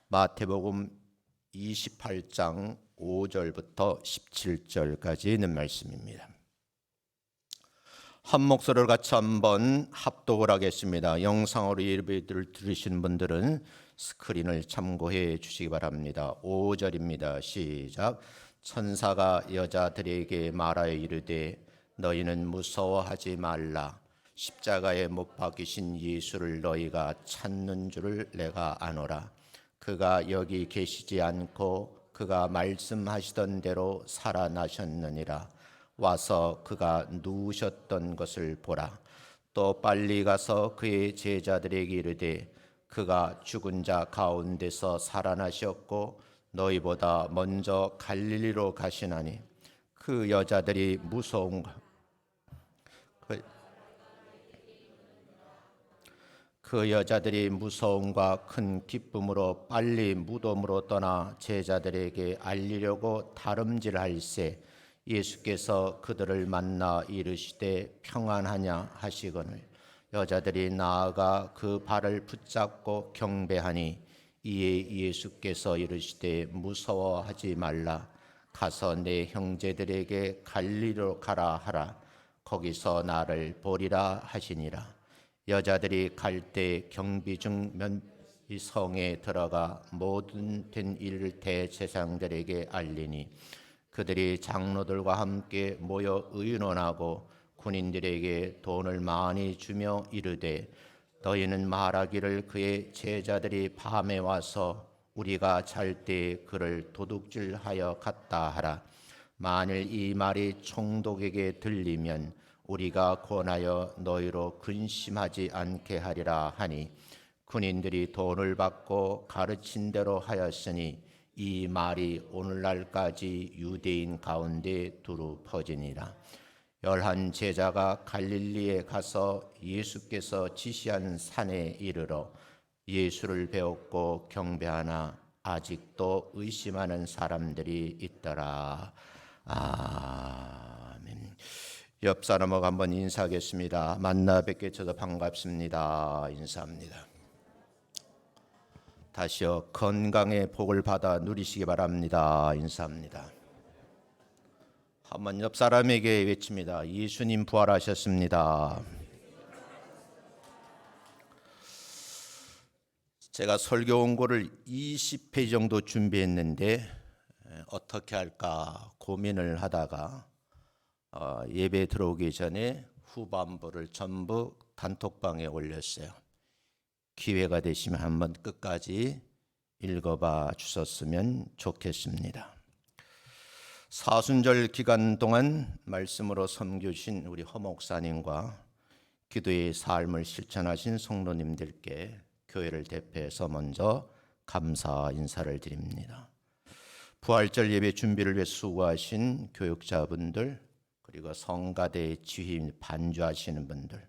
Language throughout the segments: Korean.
마태복음 28장 5절부터 17절까지 있는 말씀입니다. 한 목소리를 같이 한번 합독을 하겠습니다. 영상으로 예배를 들으시는 분들은 스크린을 참고해 주시기 바랍니다. 5절입니다. 시작. 천사가 여자들에게 말하여 이르되 너희는 무서워하지 말라. 십자가에 못 박이신 예수를 너희가 찾는 줄을 내가 아노라. 그가 여기 계시지 않고 그가 말씀하시던 대로 살아나셨느니라. 와서 그가 누우셨던 것을 보라. 또 빨리 가서 그의 제자들에게 이르되 그가 죽은 자 가운데서 살아나셨고 너희보다 먼저 갈릴리로 가시나니 그 여자들이 무서움과 큰 기쁨으로 빨리 무덤으로 떠나 제자들에게 알리려고 다름질할세 예수께서 그들을 만나 이르시되 평안하냐 하시거늘 여자들이 나아가 그 발을 붙잡고 경배하니 이에 예수께서 이르시되 무서워하지 말라. 가서 내 형제들에게 갈릴리로 가라 하라. 거기서 나를 보리라 하시니라. 여자들이 갈 때 경비 중 이 성에 들어가 모든 된 일을 대제사장들에게 알리니 그들이 장로들과 함께 모여 의논하고 군인들에게 돈을 많이 주며 이르되 너희는 말하기를 그의 제자들이 밤에 와서 우리가 잘 때 그를 도둑질하여 갔다 하라. 만일 이 말이 총독에게 들리면 우리가 권하여 너희로 근심하지 않게 하리라 하니 군인들이 돈을 받고 가르친 대로 하였으니 이 말이 오늘날까지 유대인 가운데 두루 퍼지니라. 11 제자가 갈릴리에 가서 예수께서 지시한 산에 이르러 예수를 배웠고 경배하나 아직도 의심하는 사람들이 있더라. 아멘. 옆 사람하고 한번 인사하겠습니다. 만나 뵙게 저도 반갑습니다. 인사합니다. 다시요. 건강의 복을 받아 누리시기 바랍니다. 인사합니다. 한번 옆 사람에게 외칩니다. 예수님 부활하셨습니다. 제가 설교 원고를 20회 정도 준비했는데 어떻게 할까 고민을 하다가 예배 들어오기 전에 후반부를 전부 단톡방에 올렸어요. 기회가 되시면 한번 끝까지 읽어봐 주셨으면 좋겠습니다. 사순절 기간 동안 말씀으로 섬겨주신 우리 허 목사님과 기도의 삶을 실천하신 성도님들께 교회를 대표해서 먼저 감사 인사를 드립니다. 부활절 예배 준비를 위해 수고하신 교육자분들 그리고 성가대 지휘 반주하시는 분들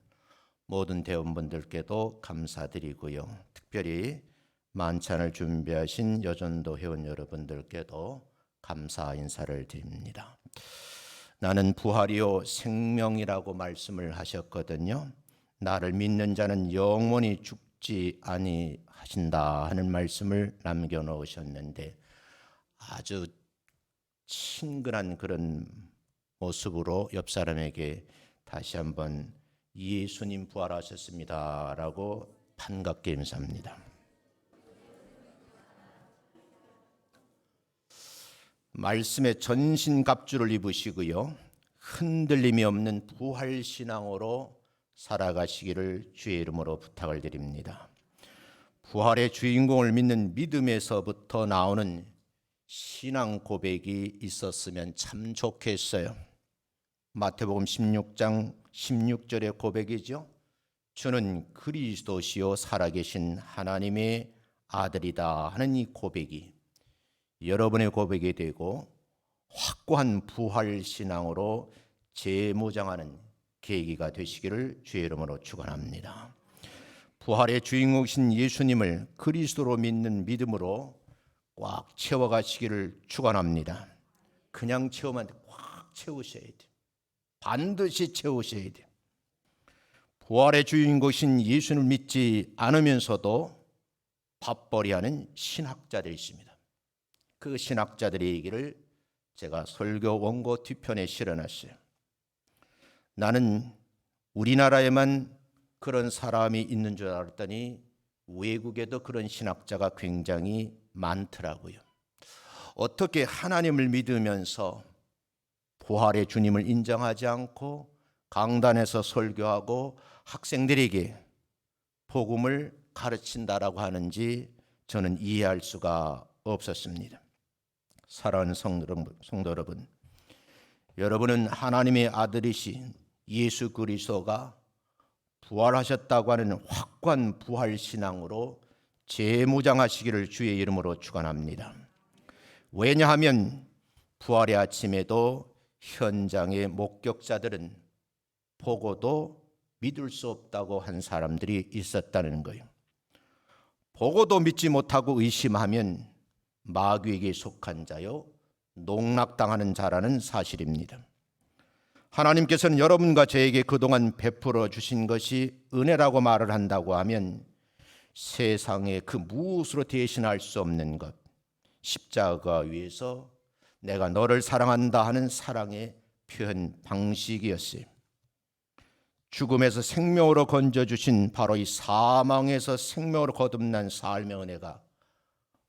모든 대원분들께도 감사드리고요. 특별히 만찬을 준비하신 여전도 회원 여러분들께도 감사 인사를 드립니다. 나는 부활이요 생명이라고 말씀을 하셨거든요. 나를 믿는 자는 영원히 죽지 아니하신다 하는 말씀을 남겨놓으셨는데 아주 친근한 그런 모습으로 옆 사람에게 다시 한번 예수님 부활하셨습니다 라고 반갑게 인사합니다. 말씀에 전신갑주를 입으시고요. 흔들림이 없는 부활신앙으로 살아가시기를 주의 이름으로 부탁을 드립니다. 부활의 주인공을 믿는 믿음에서부터 나오는 신앙 고백이 있었으면 참 좋겠어요. 마태복음 16장 16절의 고백이죠. 주는 그리스도시요 살아계신 하나님의 아들이다 하는 이 고백이 여러분의 고백이 되고 확고한 부활 신앙으로 재무장하는 계기가 되시기를 주의 이름으로 축원합니다. 부활의 주인공이신 예수님을 그리스도로 믿는 믿음으로 꽉 채워가시기를 축원합니다. 그냥 채우면 꽉 채우셔야 돼요. 반드시 채우셔야 돼요. 부활의 주인공이신 예수를 믿지 않으면서도 밥벌이하는 신학자들이 있습니다. 그 신학자들의 얘기를 제가 설교 원고 뒤편에 실어놨어요. 나는 우리나라에만 그런 사람이 있는 줄 알았더니 외국에도 그런 신학자가 굉장히 많더라고요. 어떻게 하나님을 믿으면서 부활의 주님을 인정하지 않고 강단에서 설교하고 학생들에게 복음을 가르친다라고 하는지 저는 이해할 수가 없었습니다. 사랑하는 성도 여러분, 여러분은 하나님의 아들이신 예수 그리스도가 부활하셨다고 하는 확고한 부활 신앙으로 재무장하시기를 주의 이름으로 축원합니다. 왜냐하면 부활의 아침에도 현장의 목격자들은 보고도 믿을 수 없다고 한 사람들이 있었다는 거예요. 보고도 믿지 못하고 의심하면 마귀에게 속한 자요 농락당하는 자라는 사실입니다. 하나님께서는 여러분과 저에게 그동안 베풀어 주신 것이 은혜라고 말을 한다고 하면 세상에 그 무엇으로 대신할 수 없는 것, 십자가 위에서 내가 너를 사랑한다 하는 사랑의 표현 방식이었어요. 죽음에서 생명으로 건져주신 바로 이 사망에서 생명으로 거듭난 삶의 은혜가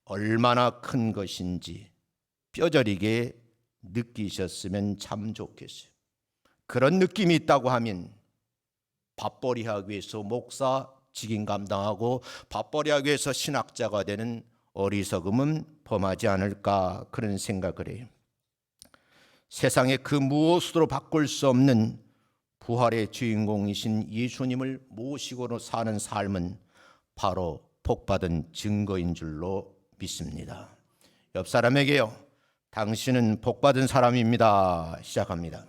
얼마나 큰 것인지 뼈저리게 느끼셨으면 참 좋겠어요. 그런 느낌이 있다고 하면 밥벌이하기 위해서 목사 직임 감당하고 밥벌이하기 위해서 신학자가 되는 어리석음은 범하지 않을까 그런 생각을 해요. 세상에 그 무엇으로 바꿀 수 없는 부활의 주인공이신 예수님을 모시고 사는 삶은 바로 복받은 증거인 줄로 믿습니다. 옆 사람에게요, 당신은 복받은 사람입니다. 시작합니다.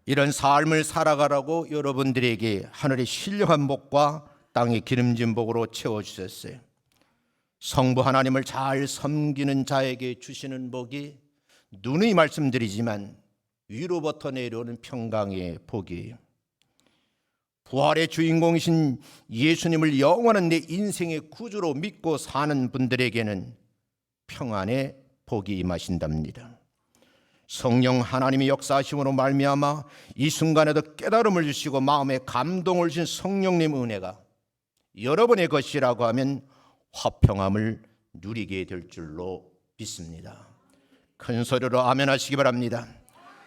이런 삶을 살아가라고 여러분들에게 하늘의 신령한 복과 땅의 기름진 복으로 채워주셨어요. 성부 하나님을 잘 섬기는 자에게 주시는 복이 누누이 말씀드리지만 위로부터 내려오는 평강의 복이에요. 부활의 주인공이신 예수님을 영원한 내 인생의 구주로 믿고 사는 분들에게는 평안의 복이 임하신답니다. 성령 하나님의 역사하심으로 말미암아 이 순간에도 깨달음을 주시고 마음에 감동을 주신 성령님 은혜가 여러분의 것이라고 하면 화평함을 누리게 될 줄로 믿습니다. 큰 소리로 아멘 하시기 바랍니다.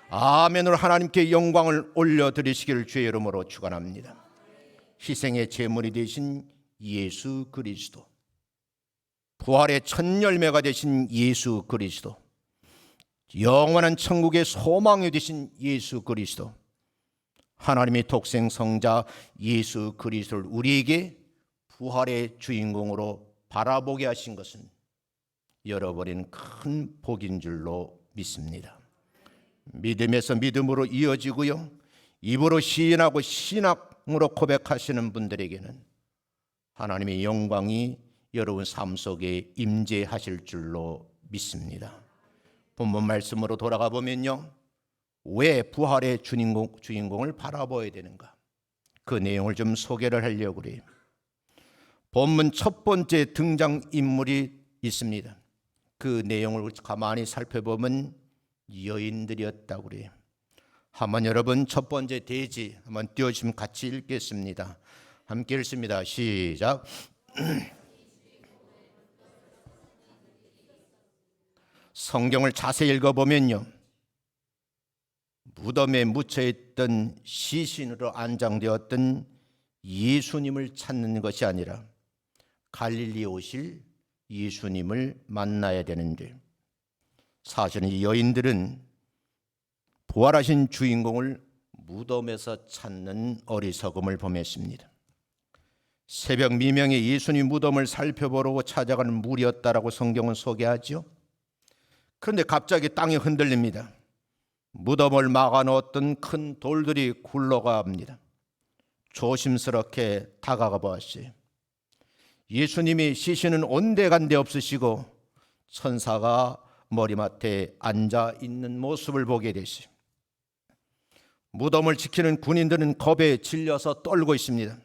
아멘으로 하나님께 영광을 올려드리시기를 주의 이름으로 축원합니다. 희생의 제물이 되신 예수 그리스도, 부활의 첫 열매가 되신 예수 그리스도, 영원한 천국의 소망이 되신 예수 그리스도, 하나님의 독생 성자 예수 그리스도를 우리에게 부활의 주인공으로 바라보게 하신 것은 여러분은 큰 복인 줄로 믿습니다. 믿음에서 믿음으로 이어지고요, 입으로 시인하고 신앙으로 고백하시는 분들에게는 하나님의 영광이 여러분 삶 속에 임재하실 줄로 믿습니다. 본문 말씀으로 돌아가 보면요, 왜 부활의 주인공을 바라봐야 되는가, 그 내용을 좀 소개를 하려고 그래요. 본문 첫 번째 등장인물이 있습니다. 그 내용을 가만히 살펴보면 여인들이었다고 그래요. 한번 여러분 첫 번째 대지 한번 띄워주시면 같이 읽겠습니다. 함께 읽습니다. 시작. 성경을 자세히 읽어보면요, 무덤에 묻혀있던 시신으로 안장되었던 예수님을 찾는 것이 아니라 갈릴리에 오실 예수님을 만나야 되는데, 사실은 이 여인들은 부활하신 주인공을 무덤에서 찾는 어리석음을 범했습니다. 새벽 미명에 예수님 무덤을 살펴보려고 찾아가는 무리였다라고 성경은 소개하죠. 그런데 갑자기 땅이 흔들립니다. 무덤을 막아놓았던 큰 돌들이 굴러갑니다. 조심스럽게 다가가 보았어요. 예수님이 시신은 온데간데 없으시고 천사가 머리맡에 앉아 있는 모습을 보게 되시죠. 무덤을 지키는 군인들은 겁에 질려서 떨고 있습니다.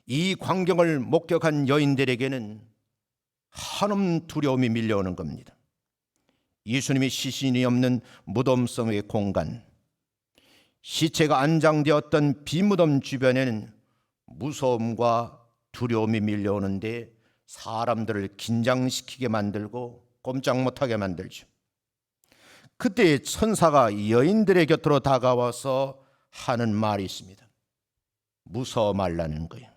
이 광경을 목격한 여인들에게는 한없는 두려움이 밀려오는 겁니다. 예수님이 시신이 없는 무덤 속의 공간, 시체가 안장되었던 비무덤 주변에는 무서움과 두려움이 밀려오는데 사람들을 긴장시키게 만들고 꼼짝 못하게 만들죠. 그때 천사가 여인들의 곁으로 다가와서 하는 말이 있습니다. 무서워 말라는 거예요.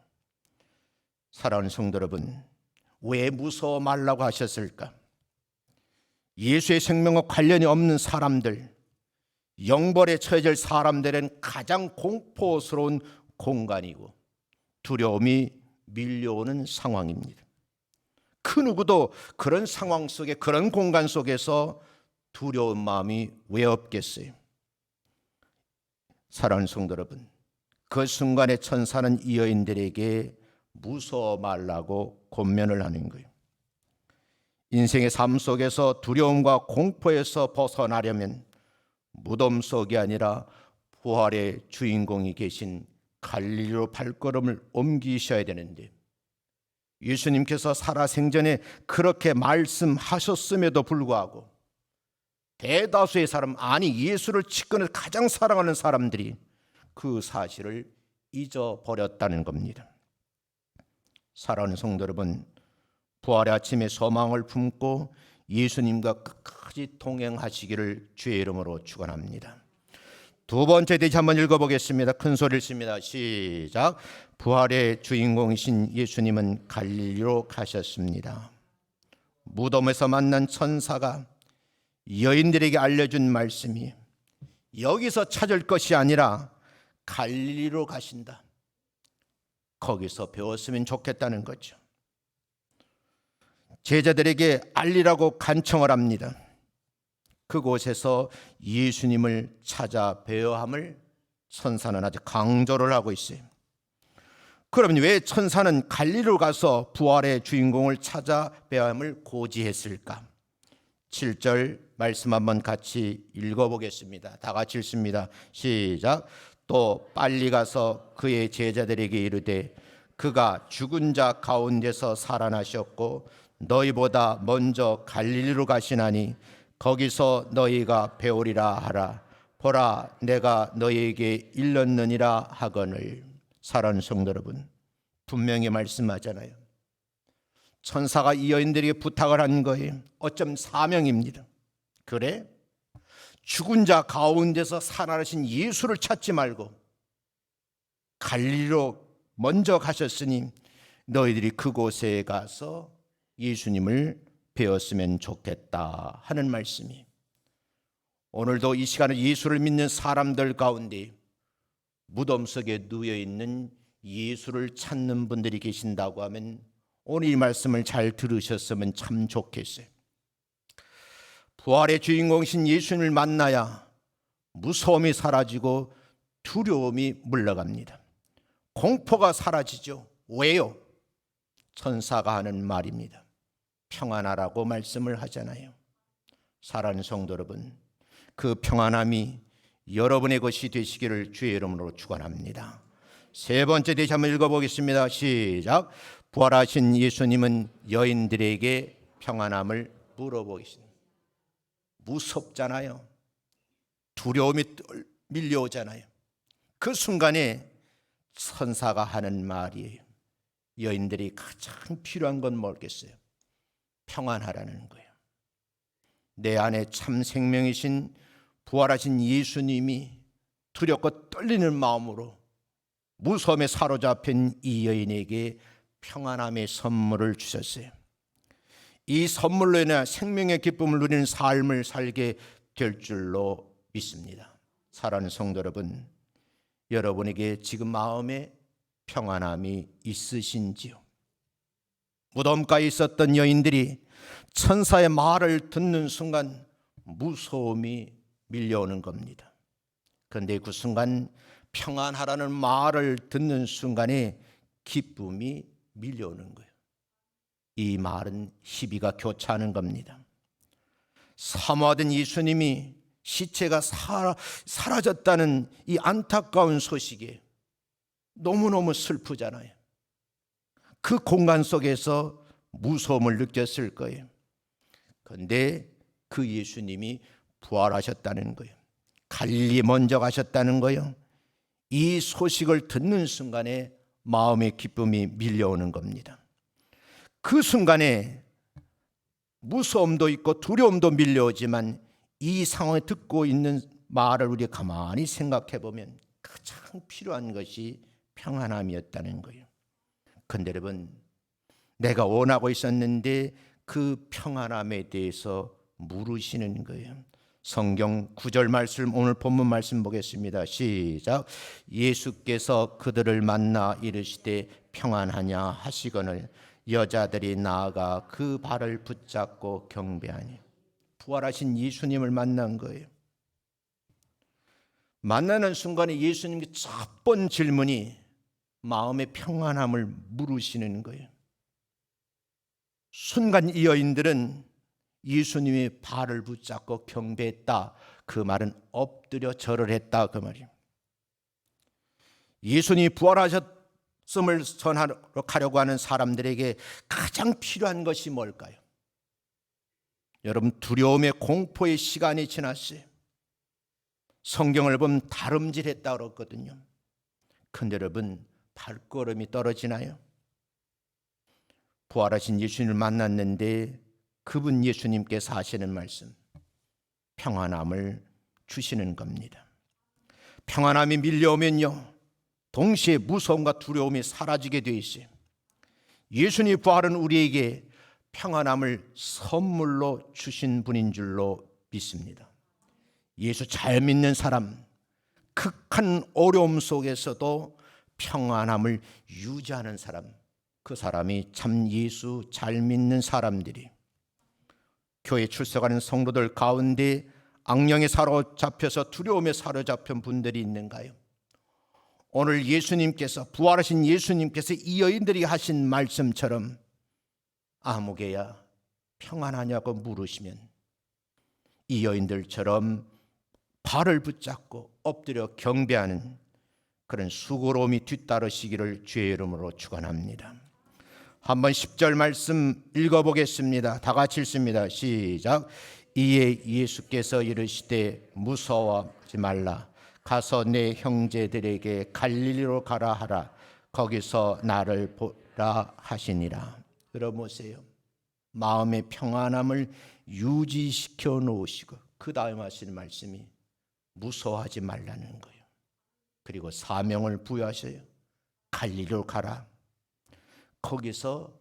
사랑하는 성도 여러분, 왜 무서워 말라고 하셨을까? 예수의 생명과 관련이 없는 사람들, 영벌에 처해질 사람들은 가장 공포스러운 공간이고 두려움이 밀려오는 상황입니다. 그 누구도 그런 상황 속에, 그런 공간 속에서 두려운 마음이 왜 없겠어요? 사랑하는 성도 여러분, 그 순간에 천사는 이 여인들에게 무서워 말라고 권면을 하는 거예요. 인생의 삶 속에서 두려움과 공포에서 벗어나려면 무덤 속이 아니라 부활의 주인공이 계신 갈릴리로 발걸음을 옮기셔야 되는데, 예수님께서 살아생전에 그렇게 말씀하셨음에도 불구하고 대다수의 사람, 아니 예수를 직권을 가장 사랑하는 사람들이 그 사실을 잊어버렸다는 겁니다. 사랑하는 성도 여러분, 부활의 아침에 소망을 품고 예수님과 끝까지 동행하시기를 주의 이름으로 축원합니다. 두 번째 대지 한번 읽어보겠습니다. 큰 소리를 칩니다. 시작. 부활의 주인공이신 예수님은 갈릴리로 가셨습니다. 무덤에서 만난 천사가 여인들에게 알려준 말씀이 여기서 찾을 것이 아니라 갈릴리로 가신다. 거기서 배웠으면 좋겠다는 거죠. 제자들에게 알리라고 간청을 합니다. 그곳에서 예수님을 찾아 뵈어야 함을 천사는 아주 강조를 하고 있어요. 그러면 왜 천사는 갈릴리로 가서 부활의 주인공을 찾아 뵈어야 함을 고지했을까? 7절 말씀 한번 같이 읽어보겠습니다. 다 같이 읽습니다. 시작. 또 빨리 가서 그의 제자들에게 이르되 그가 죽은 자 가운데서 살아나셨고 너희보다 먼저 갈릴리로 가시나니 거기서 너희가 배우리라 하라. 보라, 내가 너희에게 일렀느니라 하거늘. 사랑하는 성도 여러분, 분명히 말씀하잖아요. 천사가 이 여인들에게 부탁을 한 거예요. 어쩜 사명입니다. 그래? 죽은 자 가운데서 살아나신 예수를 찾지 말고 갈릴리로 먼저 가셨으니 너희들이 그곳에 가서 예수님을 배웠으면 좋겠다 하는 말씀이, 오늘도 이 시간에 예수를 믿는 사람들 가운데 무덤 속에 누워있는 예수를 찾는 분들이 계신다고 하면 오늘 이 말씀을 잘 들으셨으면 참 좋겠어요. 부활의 주인공이신 예수님을 만나야 무서움이 사라지고 두려움이 물러갑니다. 공포가 사라지죠. 왜요? 천사가 하는 말입니다. 평안하라고 말씀을 하잖아요. 사랑하는 성도 여러분, 그 평안함이 여러분의 것이 되시기를 주의 이름으로 축원합니다. 세 번째 대시 한번 읽어보겠습니다. 시작. 부활하신 예수님은 여인들에게 평안함을 물어보겠습니다. 무섭잖아요. 두려움이 밀려오잖아요. 그 순간에 천사가 하는 말이에요. 여인들이 가장 필요한 건 뭐겠어요? 평안하라는 거예요. 내 안에 참 생명이신 부활하신 예수님이 두렵고 떨리는 마음으로 무서움에 사로잡힌 이 여인에게 평안함의 선물을 주셨어요. 이 선물로 인해 생명의 기쁨을 누리는 삶을 살게 될 줄로 믿습니다. 사랑하는 성도 여러분, 여러분에게 지금 마음에 평안함이 있으신지요? 무덤가에 있었던 여인들이 천사의 말을 듣는 순간 무서움이 밀려오는 겁니다. 그런데 그 순간 평안하라는 말을 듣는 순간에 기쁨이 밀려오는 거예요. 이 말은 희비가 교차하는 겁니다. 사모하던 예수님이 시체가 사라졌다는 이 안타까운 소식에 너무너무 슬프잖아요. 그 공간 속에서 무서움을 느꼈을 거예요. 그런데 그 예수님이 부활하셨다는 거예요. 갈릴리 먼저 가셨다는 거예요. 이 소식을 듣는 순간에 마음의 기쁨이 밀려오는 겁니다. 그 순간에 무서움도 있고 두려움도 밀려오지만 이 상황을 듣고 있는 말을 우리 가만히 생각해 보면 가장 필요한 것이 평안함이었다는 거예요. 그런데 여러분, 내가 원하고 있었는데 그 평안함에 대해서 물으시는 거예요. 성경 9절 말씀, 오늘 본문 말씀 보겠습니다. 시작. 예수께서 그들을 만나 이르시되 평안하냐 하시거늘 여자들이 나아가 그 발을 붙잡고 경배하니. 부활하신 예수님을 만난 거예요. 만나는 순간에 예수님의 첫 번 질문이 마음의 평안함을 물으시는 거예요. 순간 이 여인들은 예수님이 발을 붙잡고 경배했다. 그 말은 엎드려 절을 했다. 그 말이에요. 예수님이 부활하셨음을 전하러 가려고 하는 사람들에게 가장 필요한 것이 뭘까요? 여러분, 두려움의 공포의 시간이 지났어요. 성경을 보면 다름질했다고 그러거든요. 그런데 여러분, 발걸음이 떨어지나요? 부활하신 예수님을 만났는데 그분 예수님께서 하시는 말씀, 평안함을 주시는 겁니다. 평안함이 밀려오면요, 동시에 무서움과 두려움이 사라지게 돼 있어요. 예수님 부활은 우리에게 평안함을 선물로 주신 분인 줄로 믿습니다. 예수 잘 믿는 사람, 극한 어려움 속에서도 평안함을 유지하는 사람, 그 사람이 참 예수 잘 믿는 사람들이. 교회 출석하는 성도들 가운데 악령에 사로잡혀서 두려움에 사로잡힌 분들이 있는가요? 오늘 예수님께서, 부활하신 예수님께서 이 여인들이 하신 말씀처럼 아무개야 평안하냐고 물으시면 이 여인들처럼 발을 붙잡고 엎드려 경배하는 그런 수고로움이 뒤따르시기를 주의 이름으로 축원합니다. 한번 10절 말씀 읽어보겠습니다. 다 같이 읽습니다. 시작. 이에 예수께서 이르시되 무서워하지 말라. 가서 내 형제들에게 갈릴리로 가라 하라. 거기서 나를 보라 하시니라. 들어보세요. 마음의 평안함을 유지시켜 놓으시고 그 다음 하시는 말씀이 무서워하지 말라는 거예요. 그리고 사명을 부여하셔요. 갈릴리로 가라. 거기서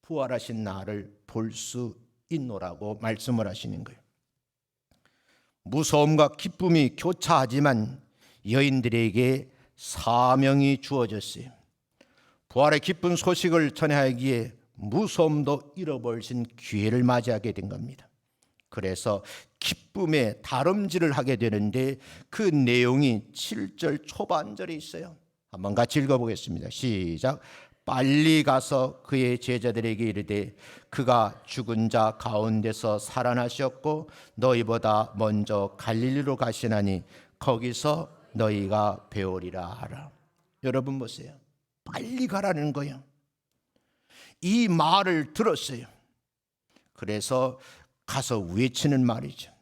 부활하신 나를 볼 수 있노라고 말씀을 하시는 거예요. 무서움과 기쁨이 교차하지만 여인들에게 사명이 주어졌어요. 부활의 기쁜 소식을 전하기에 무서움도 잃어버리신 기회를 맞이하게 된 겁니다. 그래서 기쁨의 다름질을 하게 되는데 그 내용이 7절 초반절에 있어요. 한번 같이 읽어보겠습니다. 시작. 빨리 가서 그의 제자들에게 이르되 그가 죽은 자 가운데서 살아나셨고 너희보다 먼저 갈릴리로 가시나니 거기서 너희가 배우리라 하라. 여러분 보세요. 빨리 가라는 거예요. 이 말을 들었어요. 그래서 가서 외치는 말이죠.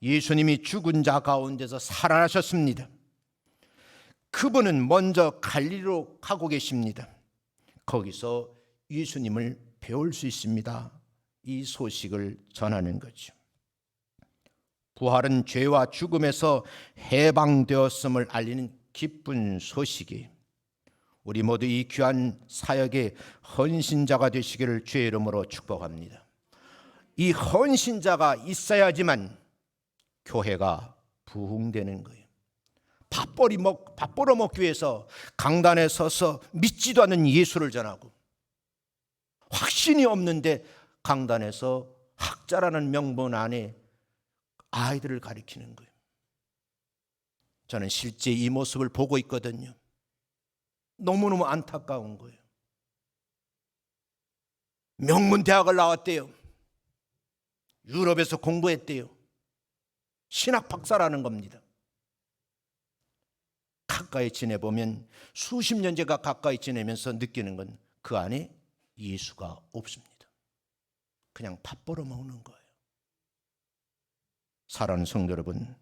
예수님이 죽은 자 가운데서 살아나셨습니다. 그분은 먼저 갈릴리로 가고 계십니다. 거기서 예수님을 배울 수 있습니다. 이 소식을 전하는 거죠. 부활은 죄와 죽음에서 해방되었음을 알리는 기쁜 소식이 우리 모두 이 귀한 사역의 헌신자가 되시기를 주의 이름으로 축복합니다. 이 헌신자가 있어야지만 교회가 부흥되는 거예요. 밥 벌어먹기 위해서 강단에 서서 믿지도 않는 예수를 전하고 확신이 없는데 강단에서 학자라는 명분 안에 아이들을 가리키는 거예요. 저는 실제 이 모습을 보고 있거든요. 너무너무 안타까운 거예요. 명문 대학을 나왔대요. 유럽에서 공부했대요. 신학 박사라는 겁니다. 가까이 지내보면 수십 년째가 가까이 지내면서 느끼는 건 그 안에 예수가 없습니다. 그냥 밥 벌어 먹는 거예요. 사랑하는 성도 여러분,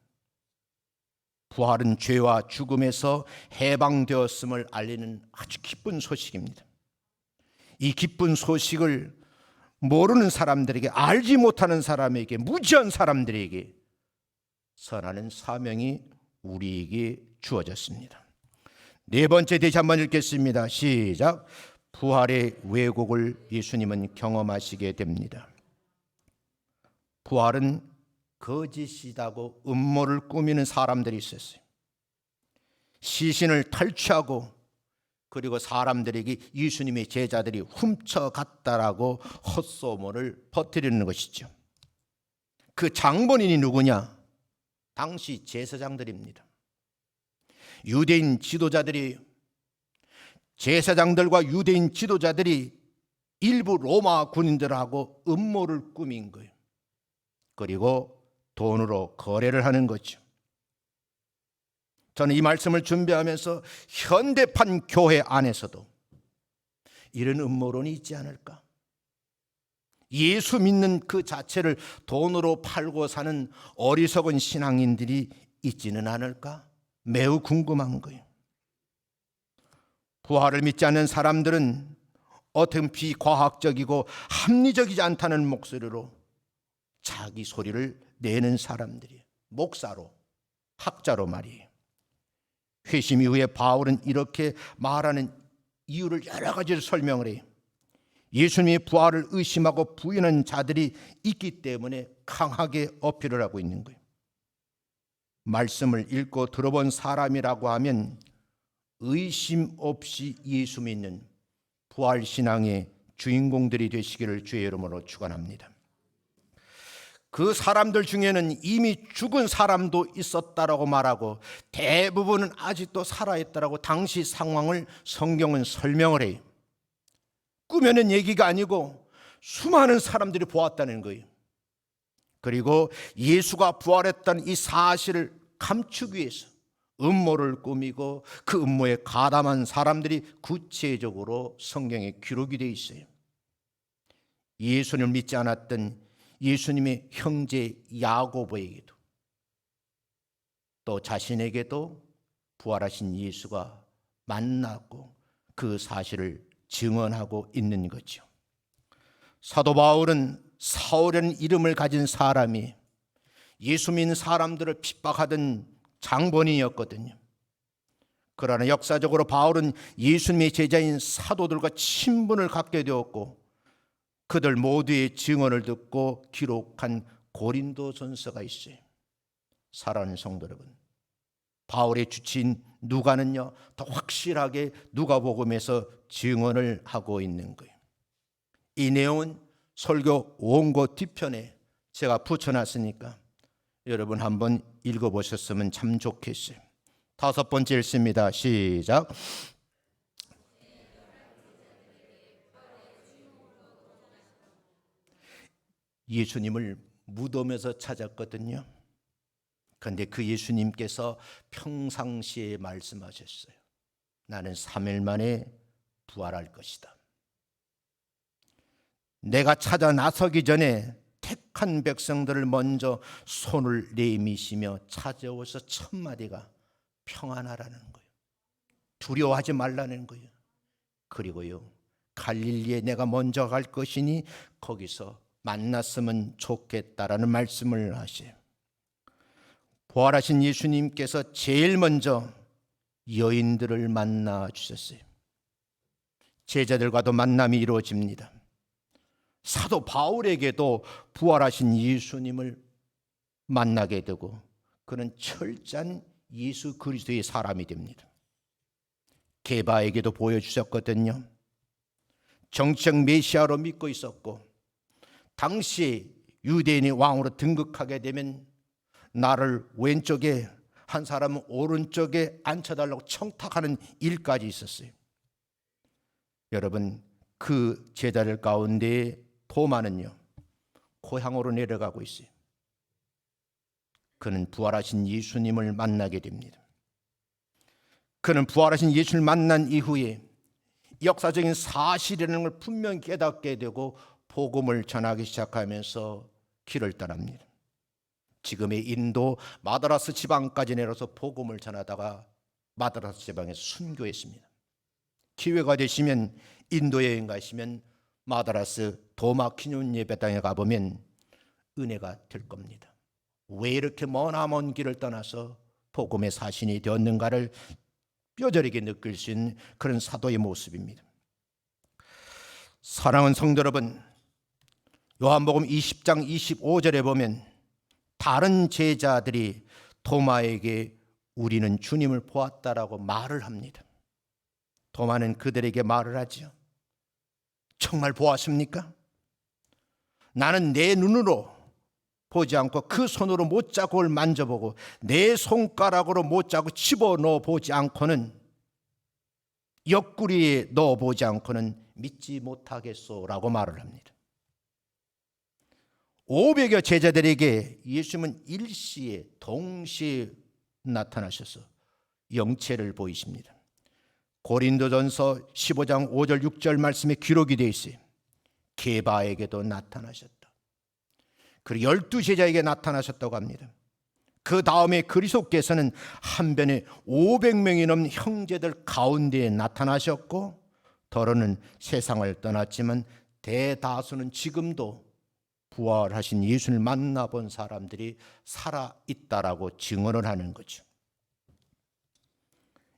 부활은 죄와 죽음에서 해방되었음을 알리는 아주 기쁜 소식입니다. 이 기쁜 소식을 모르는 사람들에게, 알지 못하는 사람에게, 무지한 사람들에게 전하는 사명이 우리에게 주어졌습니다. 네 번째 다시 한번 읽겠습니다. 시작. 부활의 왜곡을 예수님은 경험하시게 됩니다. 부활은 거짓이라고 음모를 꾸미는 사람들이 있었어요. 시신을 탈취하고 그리고 사람들에게 예수님의 제자들이 훔쳐갔다라고 헛소문을 퍼뜨리는 것이죠. 그 장본인이 누구냐? 당시 제사장들입니다. 유대인 지도자들이, 제사장들과 유대인 지도자들이 일부 로마 군인들하고 음모를 꾸민 거예요. 그리고 돈으로 거래를 하는 거죠. 저는 이 말씀을 준비하면서 현대판 교회 안에서도 이런 음모론이 있지 않을까? 예수 믿는 그 자체를 돈으로 팔고 사는 어리석은 신앙인들이 있지는 않을까? 매우 궁금한 거예요. 부활을 믿지 않는 사람들은 어떤 비과학적이고 합리적이지 않다는 목소리로 자기 소리를 내는 사람들이에요. 목사로, 학자로 말이에요. 회심 이후에 바울은 이렇게 말하는 이유를 여러 가지로 설명을 해요. 예수님의 부활을 의심하고 부인하는 자들이 있기 때문에 강하게 어필을 하고 있는 거예요. 말씀을 읽고 들어본 사람이라고 하면 의심 없이 예수 믿는 부활신앙의 주인공들이 되시기를 주의 이름으로 축원합니다. 그 사람들 중에는 이미 죽은 사람도 있었다라고 말하고 대부분은 아직도 살아있다라고 당시 상황을 성경은 설명을 해요. 꾸며낸 얘기가 아니고 수많은 사람들이 보았다는 거예요. 그리고 예수가 부활했다는 이 사실을 감추기 위해서 음모를 꾸미고 그 음모에 가담한 사람들이 구체적으로 성경에 기록이 되어 있어요. 예수님을 믿지 않았던 예수님의 형제 야고보에게도 또 자신에게도 부활하신 예수가 만났고 그 사실을 증언하고 있는 거죠. 사도 바울은 사울이라는 이름을 가진 사람이 예수 믿는 사람들을 핍박하던 장본인이었거든요. 그러나 역사적으로 바울은 예수님의 제자인 사도들과 친분을 갖게 되었고 그들 모두의 증언을 듣고 기록한 고린도전서가 있어요. 사랑하는 성도 여러분, 바울의 주치인 누가는요 더 확실하게 누가복음에서 증언을 하고 있는 거예요. 이 내용은 설교 원고 뒤편에 제가 붙여놨으니까 여러분 한번 읽어보셨으면 참 좋겠어요. 다섯 번째 읽습니다. 시작. 예수님을 무덤에서 찾았거든요. 그런데 그 예수님께서 평상시에 말씀하셨어요. 나는 3일 만에 부활할 것이다. 내가 찾아 나서기 전에 택한 백성들을 먼저 손을 내미시며 찾아오셔서 첫 마디가 평안하라는 거예요. 두려워하지 말라는 거예요. 그리고요 갈릴리에 내가 먼저 갈 것이니 거기서 만났으면 좋겠다라는 말씀을 하셔요. 부활하신 예수님께서 제일 먼저 여인들을 만나 주셨어요. 제자들과도 만남이 이루어집니다. 사도 바울에게도 부활하신 예수님을 만나게 되고 그는 철저한 예수 그리스도의 사람이 됩니다. 게바에게도 보여주셨거든요. 정치적 메시아로 믿고 있었고 당시 유대인이 왕으로 등극하게 되면 나를 왼쪽에 한 사람은 오른쪽에 앉혀달라고 청탁하는 일까지 있었어요. 여러분 그 제자들 가운데 도마는요 고향으로 내려가고 있어요. 그는 부활하신 예수님을 만나게 됩니다. 그는 부활하신 예수를 만난 이후에 역사적인 사실이라는 걸 분명히 깨닫게 되고 복음을 전하기 시작하면서 길을 떠납니다. 지금의 인도 마드라스 지방까지 내려서 복음을 전하다가 마드라스 지방에서 순교했습니다. 기회가 되시면 인도 여행 가시면 마드라스 도마키뇽 예배당에 가보면 은혜가 될 겁니다. 왜 이렇게 머나먼 길을 떠나서 복음의 사신이 되었는가를 뼈저리게 느낄 수 있는 그런 사도의 모습입니다. 사랑하는 성도 여러분, 요한복음 20장 25절에 보면 다른 제자들이 도마에게 우리는 주님을 보았다라고 말을 합니다. 도마는 그들에게 말을 하죠. 정말 보았습니까? 나는 내 눈으로 보지 않고 그 손으로 못자국을 만져보고 내 손가락으로 못자국 집어넣어 보지 않고는, 옆구리에 넣어보지 않고는 믿지 못하겠소라고 말을 합니다. 500여 제자들에게 예수님은 일시에 동시에 나타나셔서 영체를 보이십니다. 고린도전서 15장 5절 6절 말씀에 기록이 되어 있어요. 게바에게도 나타나셨다. 그리고 12제자에게 나타나셨다고 합니다. 그 다음에 그리스도께서는 한변에 500명이 넘는 형제들 가운데에 나타나셨고, 더러는 세상을 떠났지만 대다수는 지금도 부활하신 예수를 만나본 사람들이 살아있다라고 증언을 하는 거죠.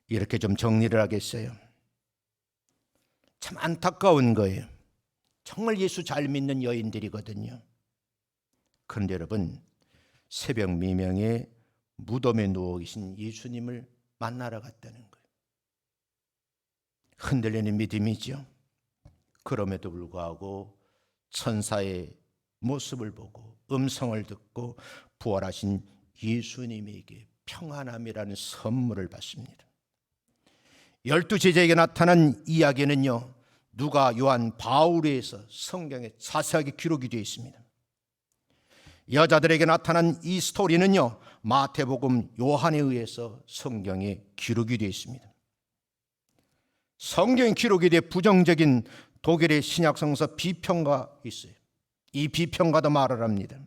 이렇게 좀 정리를 하겠어요. 참 안타까운 거예요. 정말 예수 잘 믿는 여인들이거든요. 그런데 여러분, 새벽 미명에 무덤에 누워 계신 예수님을 만나러 갔다는 거예요. 흔들리는 믿음이죠. 그럼에도 불구하고 천사의 모습을 보고 음성을 듣고 부활하신 예수님에게 평안함이라는 선물을 받습니다. 12제자에게 나타난 이야기는요, 누가, 요한, 바울에서 성경에 자세하게 기록이 되어 있습니다. 여자들에게 나타난 이 스토리는요, 마태복음, 요한에 의해서 성경에 기록이 되어 있습니다. 성경에 기록이 돼 부정적인 독일의 신약성서 비평가 있어요. 이 비평가도 말을 합니다.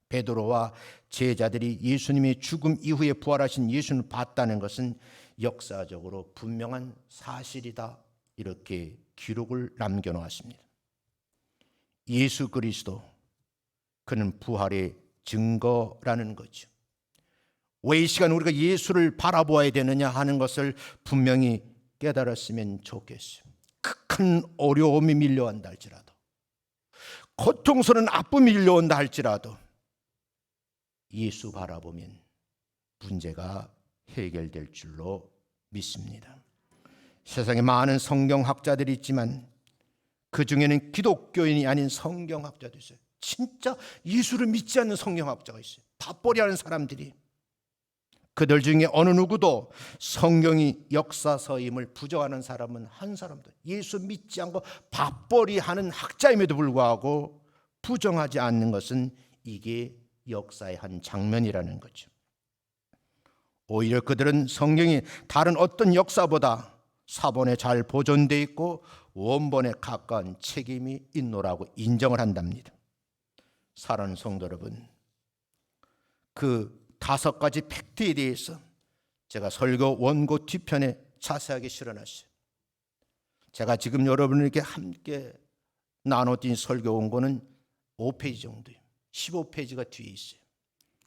베드로와 제자들이 예수님의 죽음 이후에 부활하신 예수님을 봤다는 것은 역사적으로 분명한 사실이다, 이렇게 기록을 남겨놓았습니다. 예수 그리스도, 그는 부활의 증거라는 거죠. 왜 이 시간 우리가 예수를 바라보아야 되느냐 하는 것을 분명히 깨달았으면 좋겠어요. 극한 어려움이 밀려온다 할지라도, 고통스러운 아픔이 밀려온다 할지라도 예수 바라보면 문제가 해결될 줄로 믿습니다. 세상에 많은 성경학자들이 있지만 그 중에는 기독교인이 아닌 성경학자도 있어요. 진짜 예수를 믿지 않는 성경학자가 있어요. 밥벌이 하는 사람들이. 그들 중에 어느 누구도 성경이 역사서임을 부정하는 사람은 한 사람도, 예수 믿지 않고 밥벌이 하는 학자임에도 불구하고 부정하지 않는 것은 이게 역사의 한 장면이라는 거죠. 오히려 그들은 성경이 다른 어떤 역사보다 사본에 잘 보존되어 있고 원본에 가까운 책임이 있노라고 인정을 한답니다. 사랑하는 성도 여러분, 그 5가지 팩트에 대해서 제가 설교 원고 뒤편에 자세하게 실어놨어요. 제가 지금 여러분에게 함께 나눠드린 설교 원고는 5페이지 정도예요. 15페이지가 뒤에 있어요.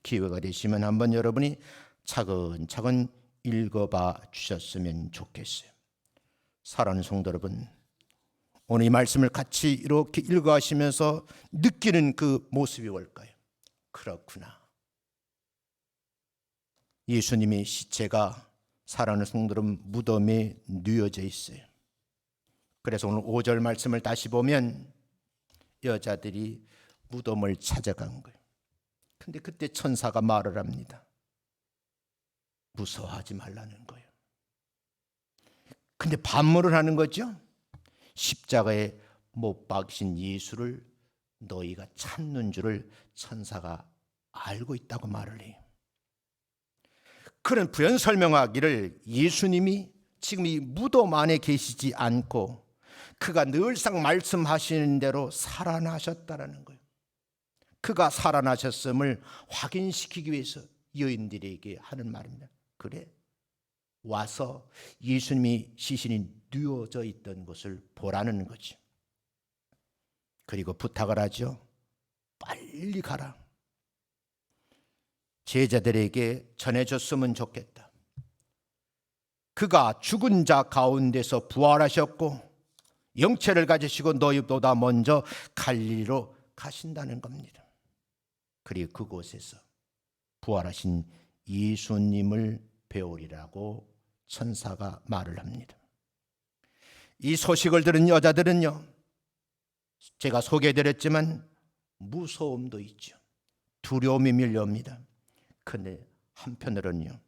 기회가 되시면 한번 여러분이 차근차근 읽어봐 주셨으면 좋겠어요. 사랑하는 성도 여러분, 오늘 이 말씀을 같이 이렇게 읽어가시면서 느끼는 그 모습이 뭘까요? 그렇구나, 예수님의 시체가, 사랑하는 성도 여러분, 무덤에 뉘어져 있어요. 그래서 오늘 5절 말씀을 다시 보면 여자들이 무덤을 찾아간 거예요. 근데 그때 천사가 말을 합니다. 무서워하지 말라는 거예요. 근데 반문을 하는 거죠. 십자가에 못 박힌 예수를 너희가 찾는 줄을 천사가 알고 있다고 말을 해요. 그런 부연 설명하기를 예수님이 지금 이 무덤 안에 계시지 않고 그가 늘상 말씀하시는 대로 살아나셨다라는 거예요. 그가 살아나셨음을 확인시키기 위해서 여인들에게 하는 말입니다. 그래, 와서 예수님이 시신이 누워져 있던 곳을 보라는 거죠. 그리고 부탁을 하죠. 빨리 가라. 제자들에게 전해줬으면 좋겠다. 그가 죽은 자 가운데서 부활하셨고 영체를 가지시고 너희보다 먼저 갈릴리로 가신다는 겁니다. 그리고 그곳에서 부활하신 예수님을 배우리라고 천사가 말을 합니다. 이 소식을 들은 여자들은요, 제가 소개해드렸지만 무서움도 있죠. 두려움이 밀려옵니다. 그런데 한편으로는요,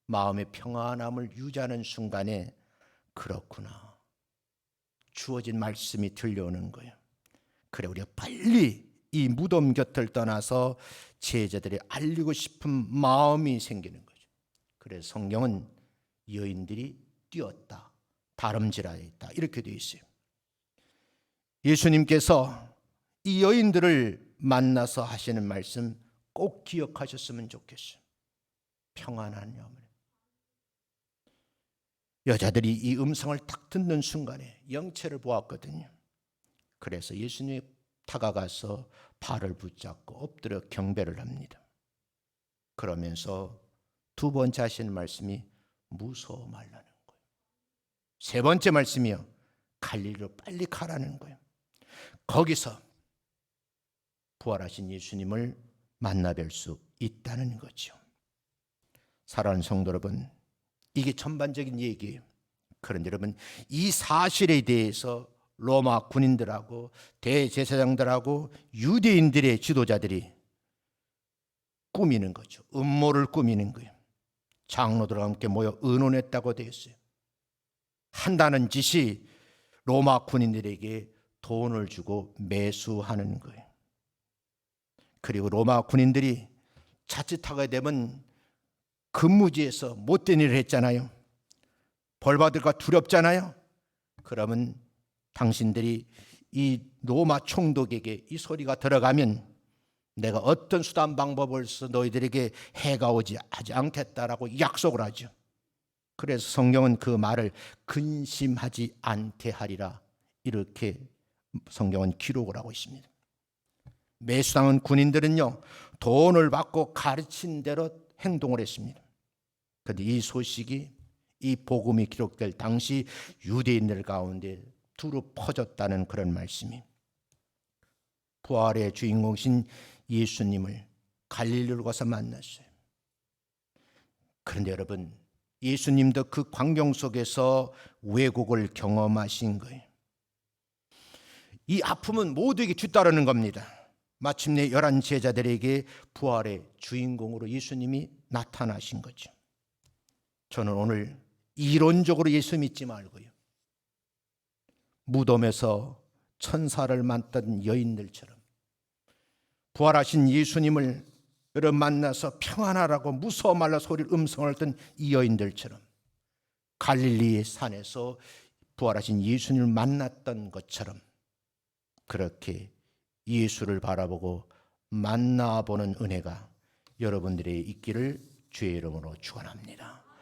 마음의 평안함을 유지하는 순간에 그렇구나, 주어진 말씀이 들려오는 거예요. 그래, 우리가 빨리 이 무덤 곁을 떠나서 제자들이 알리고 싶은 마음이 생기는 거죠. 그래서 성경은 여인들이 뛰었다, 다름질하였다 이렇게 되어 있어요. 예수님께서 이 여인들을 만나서 하시는 말씀 꼭 기억하셨으면 좋겠어요. 평안한 영혼. 여자들이 이 음성을 딱 듣는 순간에 영체를 보았거든요. 그래서 예수님이 다가가서 발을 붙잡고 엎드려 경배를 합니다. 그러면서 두 번째 하시는 말씀이 무서워 말라는 거예요. 세 번째 말씀이요, 갈릴리로 빨리 가라는 거예요. 거기서 부활하신 예수님을 만나뵐 수 있다는 거죠. 사랑하는 성도 여러분, 이게 전반적인 얘기예요. 그런데 여러분, 이 사실에 대해서 로마 군인들하고 대제사장들하고 유대인들의 지도자들이 꾸미는 거죠. 음모를 꾸미는 거예요. 장로들과 함께 모여 의논했다고 되어 있어요. 한다는 짓이 로마 군인들에게 돈을 주고 매수하는 거예요. 그리고 로마 군인들이 자칫하게 되면 근무지에서 못된 일을 했잖아요. 벌받을까 두렵잖아요. 그러면 당신들이 이 로마 총독에게 이 소리가 들어가면 내가 어떤 수단 방법을 써 너희들에게 해가 오지 하지 않겠다라고 약속을 하죠. 그래서 성경은 그 말을 근심하지 않게 하리라 이렇게 성경은 기록을 하고 있습니다. 매수당한 군인들은요, 돈을 받고 가르친 대로 행동을 했습니다. 그런데 이 소식이, 이 복음이 기록될 당시 유대인들 가운데 두루 퍼졌다는 그런 말씀이, 부활의 주인공이신 예수님을 갈릴리로 가서 만났어요. 그런데 여러분, 예수님도 그 광경 속에서 왜곡을 경험하신 거예요. 이 아픔은 모두에게 뒤따르는 겁니다. 마침내 11 제자들에게 부활의 주인공으로 예수님이 나타나신 거죠. 저는 오늘 이론적으로 예수 믿지 말고요, 무덤에서 천사를 만났던 여인들처럼 부활하신 예수님을 여러분 만나서 평안하라고 무서워 말라 소리를 음성을 듣던 이 여인들처럼 갈릴리의 산에서 부활하신 예수님을 만났던 것처럼 그렇게 예수를 바라보고 만나보는 은혜가 여러분들의 있기를 주의 이름으로 축원합니다.